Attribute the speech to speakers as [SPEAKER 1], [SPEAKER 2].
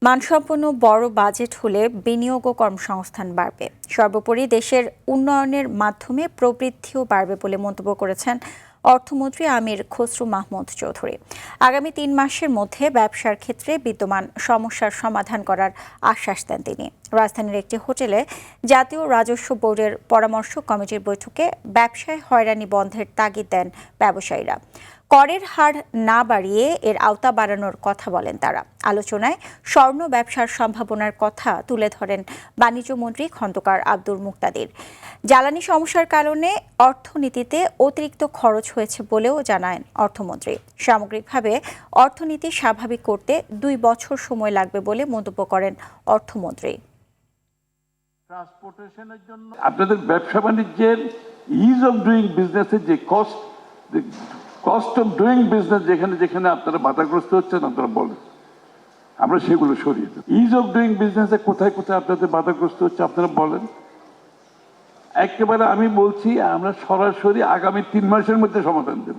[SPEAKER 1] মানসম্পন্ন বড় বাজেট হলে বিনিয়োগ ও কর্মসংস্থান বাড়বে। সর্বোপরি দেশের উন্নয়নের মাধ্যমে প্রবৃদ্ধিও বাড়বে বলে মন্তব্য করেছেন অর্থমন্ত্রী আমির খসরু মাহমুদ চৌধুরী। আগামী ৩ মাসের মধ্যে ব্যবসার ক্ষেত্রে বিদ্যমান সমস্যার সমাধান করার আশ্বাস দেন তিনি। রাজধানীর একটি হোটেলে জাতীয় রাজস্ব বোর্ডের পরামর্শ কমিটির বৈঠকে ব্যবসায় হয়রানি বন্ধের তাগিদ দেন ব্যবসায়ীরা। করের হার না বাড়িয়ে এর আওতা বাড়ানোর কথা বলেন তারা। আলোচনায় স্বর্ণ ব্যবসার সম্ভাবনার কথা তুলে ধরেন বাণিজ্যমন্ত্রী খন্দকার আব্দুল মুক্তাদির। জ্বালানি সমস্যার কারণে অর্থনীতিতে অতিরিক্ত খরচ হয়েছে বলেও জানান অর্থমন্ত্রী। সামগ্রিকভাবে অর্থনীতি স্বাভাবিক করতে 2 বছর সময় লাগবে বলে মন্তব্য করেন অর্থমন্ত্রী।
[SPEAKER 2] ট্রান্সপোর্টেশনের জন্য আপনাদের ব্যবসা বাণিজ্যের ইজ অফ ডুইং বিজনেসের যে কস্ট অফ ডুইং বিজনেস যেখানে যেখানে আপনারা বাধাগ্রস্ত হচ্ছেন আপনারা বলেন, আমরা সেগুলো সরিয়ে দেব। ইজ অফ ডুইং বিজনেসে কোথায় কোথায় আপনাদের বাধাগ্রস্ত হচ্ছে আপনারা বলেন। একেবারে আমি বলছি আমরা সরাসরি আগামী 3 মাসের মধ্যে সমাধান দেব।